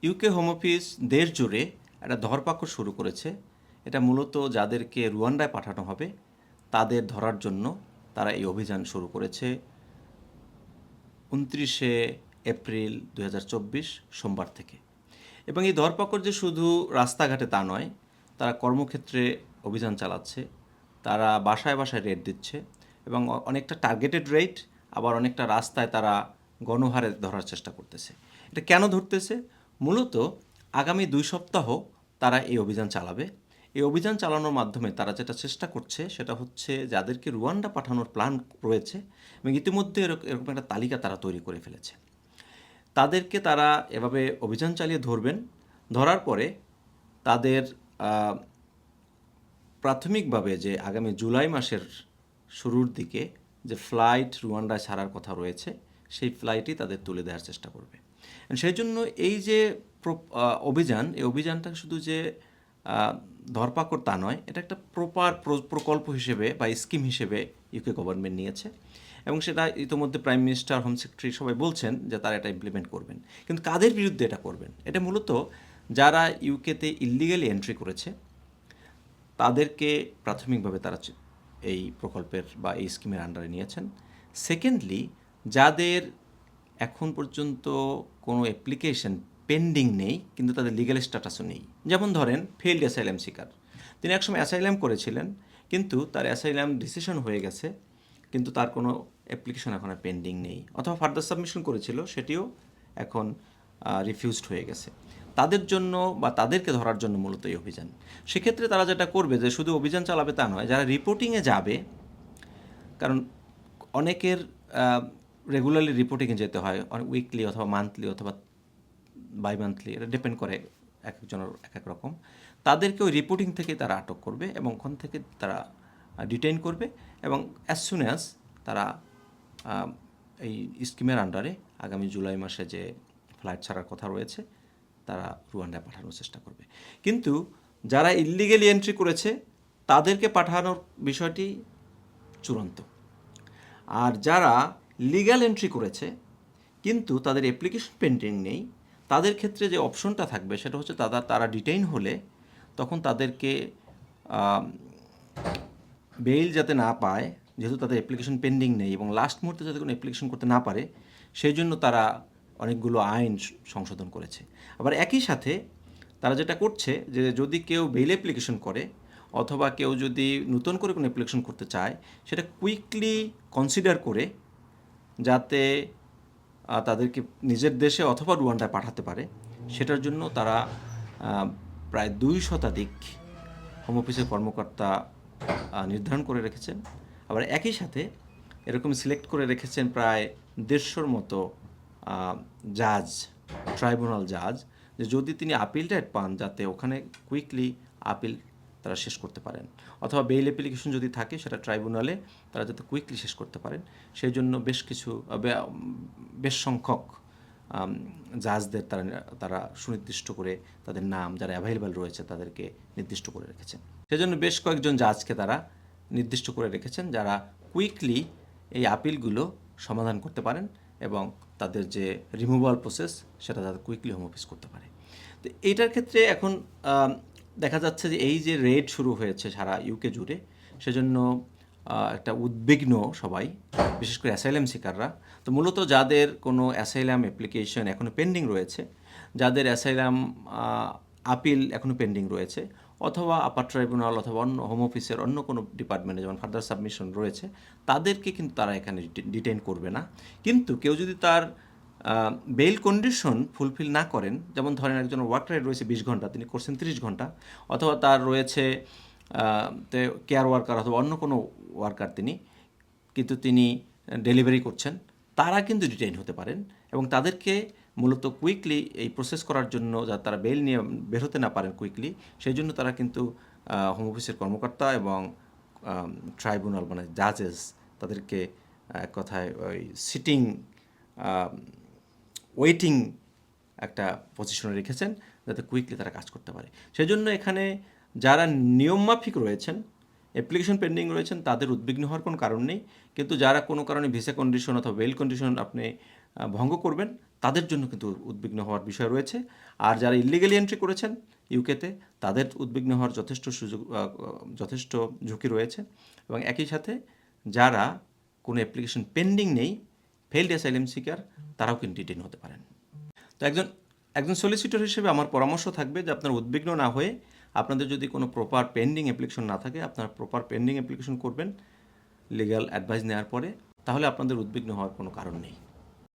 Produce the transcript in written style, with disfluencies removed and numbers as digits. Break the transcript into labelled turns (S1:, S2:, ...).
S1: UK home office দেশ জুড়ে একটা ধরপাকড় শুরু করেছে। এটা মূলত যাদেরকে রুয়ান্ডায় পাঠানো হবে তাদের ধরার জন্য তারা এই অভিযান শুরু করেছে 29শে এপ্রিল 2024 সোমবার থেকে। এবং এই ধরপাকড় যে শুধু রাস্তাঘাটে তা নয়, তারা কর্মক্ষেত্রে অভিযান চালাচ্ছে, তারা বাসায় বাসায় রেড দিচ্ছে এবং অনেকটা টার্গেটেড রেড, আবার অনেকটা রাস্তায় তারা গণহারে ধরার চেষ্টা করতেছে। এটা কেন ধরতেছে? মূলত আগামী 2 সপ্তাহ তারা এই অভিযান চালাবে। এই অভিযান চালানোর মাধ্যমে তারা যেটা চেষ্টা করছে সেটা হচ্ছে যাদেরকে রুয়ান্ডা পাঠানোর প্ল্যান রয়েছে এবং ইতিমধ্যে এরকম একটা তালিকা তারা তৈরি করে ফেলেছে। তাদেরকে তারা এভাবে অভিযান চালিয়ে ধরবেন। ধরার পরে তাদের প্রাথমিকভাবে যে আগামী জুলাই মাসের শুরুর দিকে যে ফ্লাইট রুয়ান্ডায় ছাড়ার কথা রয়েছে সেই ফ্লাইটই তাদের তুলে দেওয়ার চেষ্টা করবে। সেই জন্য এই যে অভিযান, এই অভিযানটা শুধু যে ধরপাকড় তা নয়, এটা একটা প্রপার প্রকল্প হিসেবে বা স্কিম হিসেবে ইউকে গভর্নমেন্ট নিয়েছে এবং সেটা ইতিমধ্যে প্রাইম মিনিস্টার, হোম সেক্রেটারি সবাই বলছেন যে তারা এটা ইমপ্লিমেন্ট করবেন। কিন্তু কাদের বিরুদ্ধে এটা করবেন? এটা মূলত যারা ইউকেতে ইল্লিগালি এন্ট্রি করেছে তাদেরকে প্রাথমিকভাবে তারা এই প্রকল্পের বা এই স্কিমের আন্ডারে নিয়েছেন। সেকেন্ডলি, যাদের এখন পর্যন্ত কোনো অ্যাপ্লিকেশন পেন্ডিং নেই কিন্তু তাদের লিগ্যাল স্ট্যাটাসও নেই, যেমন ধরেন ফেইল্ড অ্যাসাইলাম সিকার, তিনি একসময় অ্যাসাইলাম করেছিলেন কিন্তু তার অ্যাসাইলাম ডিসিশন হয়ে গেছে কিন্তু তার কোনো অ্যাপ্লিকেশন এখন আর পেন্ডিং নেই, অথবা ফার্দার সাবমিশন করেছিল সেটিও এখন রিফিউজড হয়ে গেছে। তাদের জন্য বা তাদেরকে ধরার জন্য মূলত এই অভিযান। সেক্ষেত্রে তারা যেটা করবে যে শুধু অভিযান চালাবে তা নয়, যারা রিপোর্টিংয়ে যাবে, কারণ অনেকের রেগুলারলি রিপোর্টিংয়ে যেতে হয়, উইকলি অথবা মান্থলি অথবা বাই মান্থলি, এটা ডিপেন্ড করে এক একজনের এক এক রকম। তাদেরকে ওই রিপোর্টিং থেকে তারা আটক করবে এবং ওখান থেকে তারা ডিটেইন করবে এবং অ্যাজ সুন অ্যাজ তারা এই স্কিমের আন্ডারে আগামী জুলাই মাসে যে ফ্লাইট ছাড়ার কথা রয়েছে তারা রুয়ান্ডায় পাঠানোর চেষ্টা করবে। কিন্তু যারা ইল্লিগেলি এন্ট্রি করেছে তাদেরকে পাঠানোর বিষয়টি চূড়ান্ত। আর যারা লিগ্যাল এন্ট্রি করেছে কিন্তু তাদের অ্যাপ্লিকেশন পেন্ডিং নেই, তাদের ক্ষেত্রে যে অপশনটা থাকবে সেটা হচ্ছে তারা ডিটেইন হলে তখন তাদেরকে বেইল যাতে না পায়, যেহেতু তাদের অ্যাপ্লিকেশন পেন্ডিং নেই এবং লাস্ট মুহূর্তে যাতে কোনো অ্যাপ্লিকেশন করতে না পারে, সেই জন্য তারা অনেকগুলো আইন সংশোধন করেছে। আবার একই সাথে তারা যেটা করছে যে যদি কেউ বেইল অ্যাপ্লিকেশন করে অথবা কেউ যদি নতুন করে কোনো অ্যাপ্লিকেশন করতে চায় সেটা কুইকলি কনসিডার করে যাতে তাদেরকে নিজের দেশে অথবা রুয়ান্ডায় পাঠাতে পারে, সেটার জন্য তারা প্রায় 2 শতাধিক হোম অফিসের কর্মকর্তা নির্ধারণ করে রেখেছেন। আবার একই সাথে এরকম সিলেক্ট করে রেখেছেন প্রায় 150-র মতো জাজ, ট্রাইব্যুনাল জাজ, যে যদি তিনি আপিল রাইট পান যাতে ওখানে কুইকলি আপিল তারা শেষ করতে পারেন, অথবা বেইল অ্যাপ্লিকেশন যদি থাকে সেটা ট্রাইব্যুনালে তারা যাতে কুইকলি শেষ করতে পারেন, সেই জন্য বেশ সংখ্যক জাজদের তারা সুনির্দিষ্ট করে তাদের নাম যারা অ্যাভেলেবেল রয়েছে তাদেরকে নির্দিষ্ট করে রেখেছেন। সেজন্য বেশ কয়েকজন জাজকে তারা নির্দিষ্ট করে রেখেছেন যারা কুইকলি এই আপিলগুলো সমাধান করতে পারেন এবং তাদের যে রিমুভাল প্রসেস সেটা তাদের কুইকলি হোম অফিস করতে পারে। তো এইটার ক্ষেত্রে এখন দেখা যাচ্ছে যে এই যে রেড শুরু হয়েছে সারা ইউকে জুড়ে, সেজন্য একটা উদ্বিগ্ন সবাই, বিশেষ করে অ্যাসাইলাম সিকাররা। তো মূলত যাদের কোনো অ্যাসাইলাম অ্যাপ্লিকেশন এখনও পেন্ডিং রয়েছে, যাদের অ্যাসাইলাম আপিল এখনও পেন্ডিং রয়েছে, অথবা আপার ট্রাইব্যুনাল অথবা অন্য হোম অফিসের অন্য কোনো ডিপার্টমেন্টে যেমন ফার্দার সাবমিশন রয়েছে, তাদেরকে কিন্তু তারা এখানে ডিটেইন করবে না। কিন্তু কেউ যদি তার বেইল কন্ডিশন ফুলফিল না করেন, যেমন ধরেন একজন ওয়ার্ক রাইট রয়েছে 20 ঘন্টা, তিনি করছেন 30 ঘন্টা, অথবা তার রয়েছে কেয়ার ওয়ার্কার অথবা অন্য কোনো ওয়ার্কার কিন্তু তিনি ডেলিভারি করছেন, তারা কিন্তু ডিটেইন হতে পারেন এবং তাদেরকে মূলত কুইকলি এই প্রসেস করার জন্য, যাতে তারা বেল নিয়ে বের হতে না পারেন কুইকলি, সেই জন্য তারা কিন্তু হোম অফিসের কর্মকর্তা এবং ট্রাইব্যুনাল মানে জাজেস তাদেরকে এক কথায় ওই সিটিং ওয়েটিং একটা পজিশনে রেখেছেন যাতে কুইকলি তারা কাজ করতে পারে। সেই জন্য এখানে যারা নিয়মমাফিক রয়েছেন, অ্যাপ্লিকেশন পেন্ডিং রয়েছেন, তাদের উদ্বিগ্ন হওয়ার কোনো কারণ নেই। কিন্তু যারা কোনো কারণে ভিসা কন্ডিশন অথবা বেল কন্ডিশন আপনি ভঙ্গ করবেন, তাদের জন্য কিন্তু উদ্বিগ্ন হওয়ার বিষয় রয়েছে। আর যারা ইলিগালি এন্ট্রি করেছেন ইউকেতে, তাদের উদ্বিগ্ন হওয়ার যথেষ্ট ঝুঁকি রয়েছে। এবং একই সাথে যারা কোনো অ্যাপ্লিকেশন পেন্ডিং নেই, ফেইল্ড অ্যাসাইলাম সিকার, তারাও কিন্তু ডিটেইন হতে পারেন। তো একজন সলিসিটর হিসেবে আমার পরামর্শ থাকবে যে আপনার উদ্বিগ্ন না হয়ে, আপনাদের যদি কোনো প্রপার পেন্ডিং অ্যাপ্লিকেশন না থাকে, আপনারা প্রপার পেন্ডিং অ্যাপ্লিকেশন করবেন লিগ্যাল অ্যাডভাইস নেওয়ার পরে, তাহলে আপনাদের উদ্বিগ্ন হওয়ার কোনো কারণ নেই।